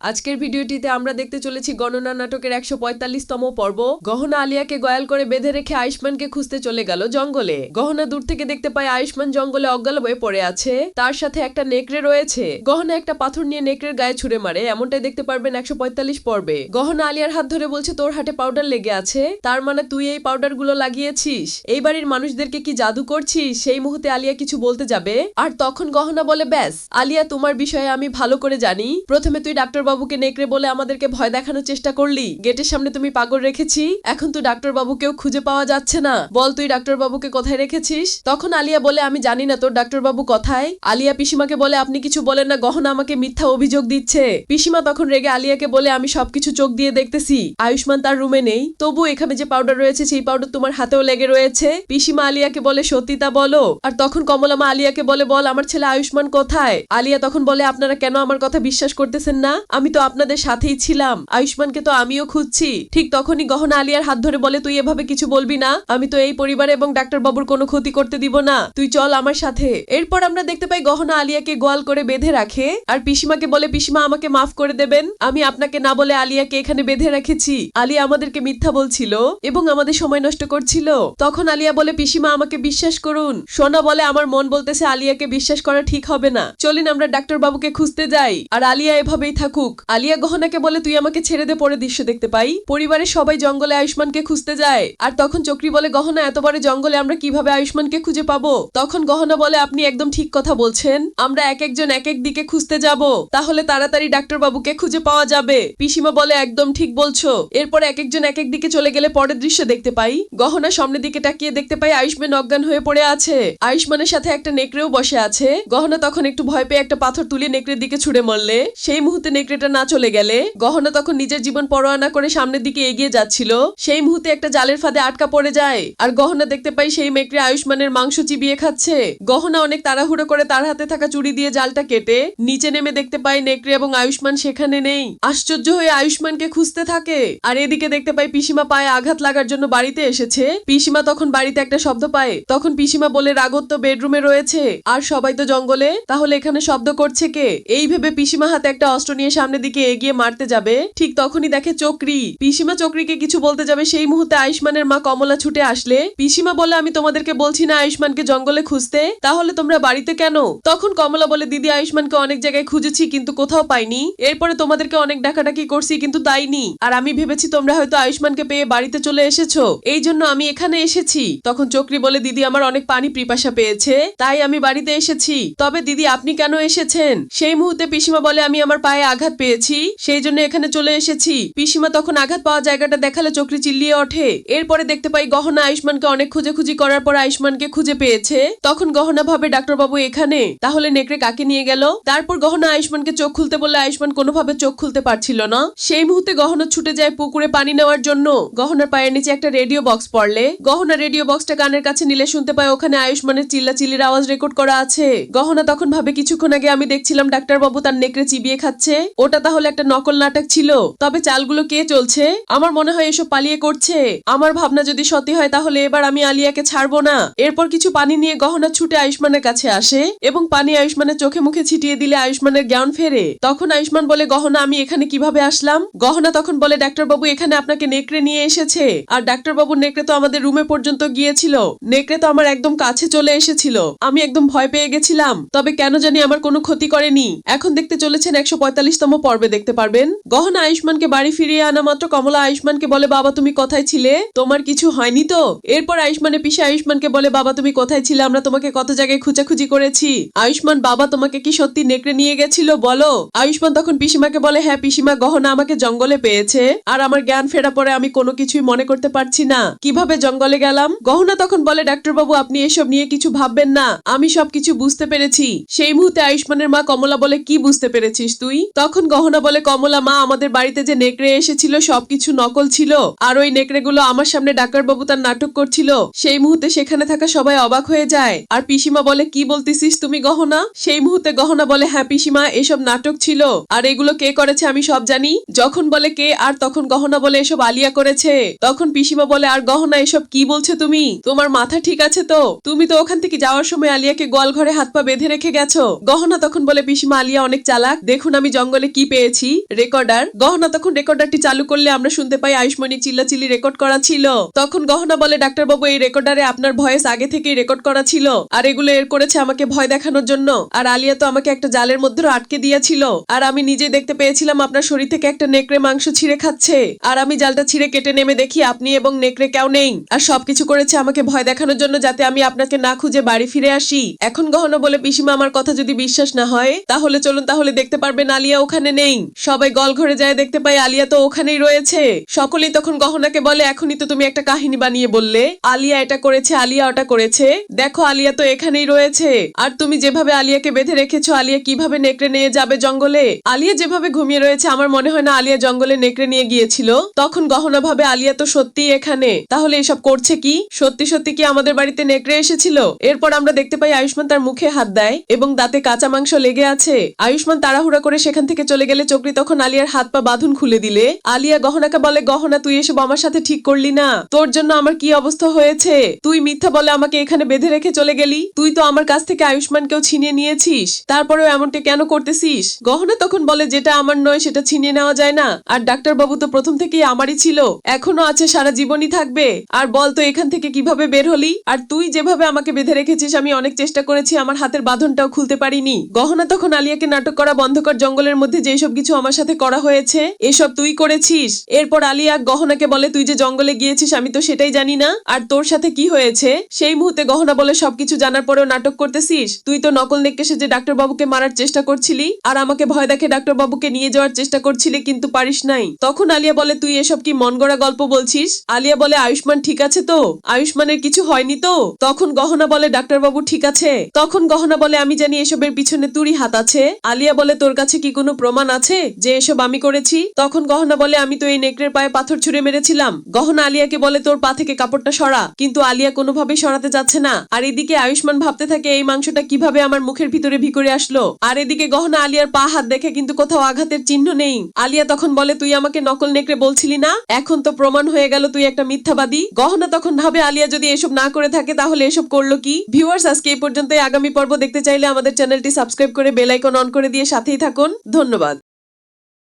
আজকের ভিডিওটিতে আমরা দেখতে চলেছি গণনা নাটকের ১৪৫তম পর্ব। গহনা আলিয়াকে গয়াল করে বেঁধে রেখে আয়ুষ্মানকে খুঁজতে চলে গেল জঙ্গলে। গহনা দূর থেকে দেখতে পায় আয়ুষ্মান জঙ্গলে অজ্ঞান হয়ে পড়ে আছে, তার সাথে একটা নেকড়ে রয়েছে। গহনা একটা পাথর নিয়ে নেকড়ের গায়ে ছুড়ে মারে, এমনটাই দেখতে পারবেন ১৪৫ পর্বে। গহনা আলিয়ার হাত ধরে বলছে তোর হাতে পাউডার লেগে আছে, তার মানে তুই এই পাউডার গুলো লাগিয়েছিস, এই বাড়ির মানুষদেরকে কি জাদু করছিস। সেই মুহূর্তে আলিয়া কিছু বলতে যাবে আর তখন গহনা বলে ব্যাস আলিয়া তোমার বিষয়ে আমি ভালো করে জানি। প্রথমে তুই ডাক্তার বাবুকে নেকড়ে বলে আমাদেরকে ভয় দেখানোর চেষ্টা করলি, গেটের সামনে তুমি পাগল রেখেছি, এখন তুই ডাক্তার বাবুকেও খুঁজে পাওয়া যাচ্ছে না, বল তুই ডাক্তার বাবুকে কোথায় রেখেছিস। তখন আলিয়া বলে আমি জানি না তোর ডাক্তার বাবু কোথায়। আলিয়া পিসিমাকে বলে আপনি কিছু বলেন না, গহনা আমাকে মিথ্যা অভিযোগ দিচ্ছে। পিসিমা তখন রেগে আলিয়াকে বলে আমি সবকিছু চোখ দিয়ে দেখতেছি, আয়ুষ্মান তার রুমে নেই, তবু এখানে যে পাউডার রয়েছে সেই পাউডার তোমার হাতেও লেগে রয়েছে। পিসিমা আলিয়াকে বলে সত্যি তা বলো। আর তখন কমলামা আলিয়াকে বলে বল আমার ছেলে আয়ুষ্মান কোথায়। আলিয়া তখন বলে আপনারা কেন আমার কথা বিশ্বাস করতেছেন না, আমি তো আপনাদের সাথেই ছিলাম, আয়ুষ্মানকে তো আমিও খুঁজছি। ঠিক তখনই গহনা আলিয়ার হাত ধরে বলে তুই এভাবে কিছু বলবি না, আমি তো এই পরিবারে এবং ডাক্তার বাবুর কোনো ক্ষতি করতে দিব না, তুই চল আমার সাথে। এরপর আমরা দেখতে পাই গহনা আলিয়াকে গোয়াল করে বেঁধে রাখে আর পিসিমাকে বলে পিসিমা আমাকে মাফ করে দেবেন, আমি আপনাকে না বলে আলিয়াকে এখানে বেঁধে রেখেছি, আলিয়া আমাদেরকে মিথ্যা বলছিল এবং আমাদের সময় নষ্ট করছিল। তখন আলিয়া বলে পিসিমা আমাকে বিশ্বাস করুন। সোনা বলে আমার মন বলতেছে আলিয়াকে বিশ্বাস করা ঠিক হবে না, চলিন আমরা ডাক্তার বাবুকে খুঁজতে যাই আর আলিয়া এভাবেই থাকুক। আলিয়া গহনাকে বলে তুই আমাকে ছেড়ে দে, পরে দৃশ্য দেখতে পাই পরিবারের সবাই জঙ্গলে আয়ুষ্মানকে খুঁজতে যায় আর তখন চক্রী বলে গহনা এত বড় জঙ্গলে আমরা কিভাবে আয়ুষ্মানকে খুঁজে পাবো। তখন গহনা বলে আপনি একদম ঠিক কথা বলছেন, আমরা এক একজন এক এক দিকে খুঁজতে যাব, তাহলে তাড়াতাড়ি ডাক্তার বাবুকে খুঁজে পাওয়া যাবে। পিসিমা বলে একদম ঠিক বলছো। এরপর এক একজন এক এক দিকে চলে গেলে পরের দৃশ্য দেখতে পাই গহনা সামনের দিকে তাকিয়ে দেখতে পাই আয়ুষ্মান অজ্ঞান হয়ে পড়ে আছে, আয়ুষ্মানের সাথে একটা নেকড়েও বসে আছে। গহনা তখন একটু ভয় পেয়ে একটা পাথর তুলে নেকড়ের দিকে ছুড়ে মারলে সেই মুহূর্তে নেকড়েটা না চলে গেলে গহনা তখন নিজের জীবন পরোয়া না করে সামনের দিকে এগিয়ে যাচ্ছিল, সেই মুহূর্তে একটা জালের ফাঁদে আটকা পড়ে যায় আর গহনা দেখতে পাই সেই নেকড়ে আয়ুষ্মানের মাংস চিবিয়ে খাচ্ছে। গহনা অনেক তাড়াহুড়ো করে তার হাতে থাকা চুড়ি দিয়ে জালটা কেটে নিচে নেমে দেখতে পাই নেকড়ে এবং আয়ুষ্মান সেখানে নেই। আশ্চর্য হয়ে আয়ুষ্মানকে খুঁজতে থাকে আর এদিকে দেখতে পাই পিসিমা পায়ে আঘাত লাগার জন্য বাড়িতে এসেছে। পিসিমা তখন বাড়িতে একটা শব্দ পায়, তখন পিসিমা বলে রাগত তো বেডরুমে রয়েছে আর সবাই তো জঙ্গলে, তাহলে এখানে শব্দ করছে কে। এই ভেবে পিসিমা হাতে একটা অস্ত্র নিয়ে সামনের দিকে এগিয়ে মারতে যাবে, ঠিক তখনই দেখে চক্রী। পিসিমা চক্রীকে কিছু বলতে যাবে, সেই মুহূর্তে আয়ুষ্মানের মা কমলা ছুটে আসলে পিসিমা বলে আমি তোমাদেরকে বলছি না আয়ুষ্মানকে জঙ্গলে খুঁজতে, তাহলে তোমরা বাড়িতে কেন। তখন কমলা বলে দিদি আয়ুষ্মানকে অনেক জায়গায় খুঁজেছি কিন্তু কোথাও পাইনি, এরপরে তোমাদেরকে অনেক ডাকাডাকি করছি কিন্তু তাইনি, আর আমি ভেবেছি তোমরা হয়তো আয়ুষ্মানকে পেয়ে বাড়িতে চলে এসেছো, এই জন্য আমি এখানে এসেছি। তখন চক্রী বলে দিদি আমার অনেক পানি পিপাসা পেয়েছে তাই আমি বাড়িতে এসেছি, তবে দিদি আপনি কেন এসেছেন। সেই মুহূর্তে পিসিমা বলে আমি আমার পায়ে আঘাত পেয়েছি সেই জন্য এখানে চলে এসেছি। পিসিমা তখন আঘাত পাওয়া জায়গাটা দেখালে চক্রী চিল্লিয়ে ওঠে। এরপরে দেখতে পাই গহনা আয়ুষ্মানকে অনেক খুঁজে করার পর আয়ুষ্মানকে খুঁজে পেয়েছে। তখন গহনা ভাবে ডাক্তারবাবু এখানে, তাহলে নেকড়ে কাকে নিয়ে গেল। তারপর গহনা আয়ুষ্মানকে চোখ খুলতে বললে আয়ুষ্মান কোনোভাবে চোখ খুলতে পারছিল না। সেই মুহূর্তে গহনা ছুটে যায় পুকুরে পানি নেওয়ার জন্য। গহনার পায়ের নিচে একটা রেডিও বক্স পড়লে গহনা রেডিও বক্সটা কানের কাছে নিলে শুনতে পায় ওখানে আয়ুষ্মানের চিল্লাচিল্লির আওয়াজ রেকর্ড করা আছে। গহনা তখন ভাবে কিছুক্ষণ আগে আমি দেখছিলাম ডাক্তারবাবু তার নেকড়ে চিবিয়ে খাচ্ছে, ওটা তাহলে একটা নকল নাটক ছিল, তবে চালগুলো কে চলছে, আমার মনে হয় এসব পালিয়ে করছে। আমার ভাবনা যদি সত্যি হয় তাহলে এবার আমি আলিয়াকে ছাড়বো না। এরপর কিছু পানি নিয়ে গহনা ছুটে আয়ুষ্মানের কাছে আসে এবং পানি আয়ুষ্মানের চোখে মুখে ছিটিয়ে দিলে আয়ুষ্মানের জ্ঞান ফেরে। তখন আয়ুষ্মান বলে গহনা আমি এখানে কিভাবে আসলাম। গহনা তখন বলে ডাক্তারবাবু এখানে আপনাকে নেকড়ে নিয়ে এসেছে আর ডাক্তারবাবু নেকড়ে তো আমাদের রুমে পর্যন্ত গিয়েছিল, নেকড়ে তো আমার একদম কাছে চলে এসেছিল, আমি একদম ভয় পেয়ে গেছিলাম, তবে কেন জানি আমার কোনো ক্ষতি করেনি। এখন দেখতে চলেছেন ১৪৫তম পর্বে দেখতে পারবেন গহনা আয়ুষ্মানকে বাড়ি ফিরিয়ে আনা মাত্র কমলা আয়ুষ্মানকে বলে বাবা তুমি কোথায় ছিলে, তোমার কিছু হয়নি তো। এরপর আয়ুষ্মানের পিসে আয়ুষ্মানকে বলে বাবা তুমি কোথায় ছিলে, আমরা তোমাকে কত জায়গায় খুঁজাখুঁজি করেছি। আয়ুষ্মান বাবা তোমাকে কি সত্যি নেকড়ে নিয়ে গেছিল বলো। আয়ুষ্মান তখন পিসিমাকে বলে হ্যাঁ পিসিমা গহনা আমাকে জঙ্গলে পেয়েছে আর আমার জ্ঞান ফেরা পরে আমি কোনো কিছুই মনে করতে পারছি না কিভাবে জঙ্গলে গেলাম। গহনা তখন বলে ডাক্তারবাবু আপনি এসব নিয়ে কিছু ভাববেন না, আমি সবকিছু বুঝতে পেরেছি। সেই মুহূর্তে আয়ুষ্মানের মা কমলা বলে কি বুঝতে পেরেছিস তুই। তখন গহনা বলে কমলা মা আমাদের বাড়িতে যে নেকড়ে এসেছিল সবকিছু নকল ছিল আর ওই নেকড়েগুলো আমার সামনে ডাক্তারবাবু তার নাটক করছিল। সেই মুহূর্তে সেখানে থাকা সবাই অবাক হয়ে যায় আর পিসিমা বলে কি বলতেছিস তুমি গহনা। সেই মুহূর্তে গহনা বলে হ্যাঁ পিসিমা এসব নাটক ছিল আর এগুলো কে করেছে আমি সব জানি। যখন বলে কে আর তখন গহনা বলে এসব আলিয়া করেছে। তখন পিসিমা বলে আর গহনা এসব কি বলছো তুমি, তোমার মাথা ঠিক আছে তো, তুমি তো ওখান থেকে যাওয়ার সময় আলিয়াকে গোয়াল ঘরে হাত পা বেঁধে রেখে গেছো। গহনা তখন বলে পিসিমা আলিয়া অনেক চালাক, দেখুন আমি জঙ্গলে কি পেয়েছি? রেকর্ডার। গহনা তখন রেকর্ডারটি চালু করলে আমরা শুনতে পাই আয়ুষ্মানী চিল্লাচিল্লি রেকর্ড করা ছিল। তখন গহনা বলে, ডাক্তারবাবু এই রেকর্ডারে আপনার ভয়েস আগে থেকেই রেকর্ড করা ছিল, আর এগুলো এর করেছে আমাকে ভয় দেখানোর জন্য। আর আলিয়া তো আমাকে একটা জালের মধ্যে আটকে দিয়েছিল, আর আমি নিজে দেখতে পেয়েছিলাম আপনার শরীর থেকে একটা নেকড়ে মাংস ছিঁড়ে খাচ্ছে, আর আমি জালটা ছিঁড়ে কেটে নেমে দেখি আপনি এবং নেকড়ে কেউ নেই, আর সবকিছু করেছে আমাকে ভয় দেখানোর জন্য, যাতে আমি আপনাকে না খুঁজে বাড়ি ফিরে আসি। এখন গহনা বলে, পিসিমা আমার কথা যদি বিশ্বাস না হয় তাহলে চলুন, তাহলে দেখতে পারবেন আলিয়া ওখানে নেই। সবাই গল ঘরে যায়, দেখতে পাই আলিয়া তো ওখানেই রয়েছে। সকলেই তখন গহনাকে বলে, এখনই তো তুমি একটা কাহিনী বানিয়ে বললে আলিয়া এটা করেছে, আলিয়া ওটা করেছে, দেখো আলিয়া তো এখানেই রয়েছে। আর তুমি যেভাবে আলিয়াকে বেঁধে রেখেছো, আলিয়া কিভাবে নেকড়ে নিয়ে যাবে জঙ্গলে? আলিয়া যেভাবে ঘুমিয়ে রয়েছে, আমার মনে হয় না আলিয়া জঙ্গলে নেকড়ে নিয়ে গিয়েছিল। তখন গহনা ভাবে আলিয়া তো সত্যিই এখানে, তাহলে এসব করছে কি? সত্যি সত্যি কি আমাদের বাড়িতে নেকড়ে এসেছিল? এরপর আমরা দেখতে পাই আয়ুষ্মান তার মুখে হাত দেয় এবং দাঁতে কাঁচা মাংস লেগে আছে। আয়ুষ্মান তাড়াহুড়া করে সেখান থেকে চলে গেলে চক্রী তখন আলিয়ার হাত পা বাঁধন খুলে দিলে আলিয়া গহনাকে বলে, গহনা তুই এসব আমার সাথে ঠিক করলি না, তোর জন্য আমার কি অবস্থা হয়েছে। তুই মিথ্যা বলে আমাকে এখানে বেঁধে রেখে চলে গেলি, তুই তো আমার কাছ থেকে আয়ুষ্মানকেও ছিনিয়ে নিয়েছিস, তারপরেও এমনটা কেন করতেছিস? গহনা তখন বলে, যেটা আমার নয় সেটা ছিনিয়ে নেওয়া যায় না, আর ডাক্তারবাবু তো প্রথম থেকেই আমারই ছিল, এখনো আছে, সারা জীবনই থাকবে। আর বল তো এখান থেকে কিভাবে বের হলি? আর তুই যেভাবে আমাকে বেঁধে রেখেছিস আমি অনেক চেষ্টা করেছি, আমার হাতের বাঁধনটাও খুলতে পারিনি। গহনা তখন আলিয়াকে নাটক করা বন্ধ কর, জঙ্গলের মধ্যে যে সব কিছু আমার সাথে করা হয়েছে এসব তুই করেছিস। এরপর আলিয়া গহনাকে বলে, তুই যে জঙ্গলে গিয়েছিস আমি তো সেটাই জানি না, আর তোর সাথে কি হয়েছে? সেই মুহূর্তে গহনা বলে, সবকিছু জানার পরেও নাটক করতেছিস? তুই তো নকল নেকড়ে সেজে ডাক্তারবাবুকে মারার চেষ্টা করছিলি, আর আমাকে ভয় দেখে ডাক্তারবাবুকে নিয়ে যাওয়ার চেষ্টা করছিলি, কিন্তু পারিস নাই। তখন আলিয়া বলে, তুই এসব কি মন গড়া গল্প বলছিস? আলিয়া বলে, আয়ুষ্মান ঠিক আছে তো? আয়ুষ্মানের কিছু হয়নি তো? তখন গহনা বলে, ডাক্তারবাবু ঠিক আছে। তখন গহনা বলে, আমি জানি এসবের পিছনে তোরই হাত আছে। আলিয়া বলে, তোর কাছে কি কোনো প্রমাণ আছে যে এসব আমি করেছি? তখন গহনা বলে, আমি তো এই নেকড়ের পায়ে পাথর ছুঁড়ে মেরেছিলাম। গহনা আলিয়াকে বলে, তোর পা থেকে কাপড়টা সরা, কিন্তু আলিয়া কোনোভাবেই সরাতে যাচ্ছে না। আর এদিকে আয়ুষ্মান ভাবতে থাকে এই মাংসটা কিভাবে আমার মুখের ভিতরে ভিতরে আসলো। আর এদিকে গহনা আলিয়ার পা হাত দেখে কিন্তু কোথাও আঘাতের চিহ্ন নেই। আলিয়া তখন বলে, তুই আমাকে নকল নেকড়ে বলছিলি না, এখন তো প্রমাণ হয়ে গেল তুই একটা মিথ্যাবাদী। গহনা তখন ভাবে আলিয়া যদি এসব না করে থাকে তাহলে এসব করলো কি? ভিউয়ার্স, আজকে এই পর্যন্ত। আগামী পর্ব দেখতে চাইলে আমাদের চ্যানেলটি সাবস্ক্রাইব করে বেল আইকন অন করে দিয়ে সাথেই থাকুন। ধন্যবাদ।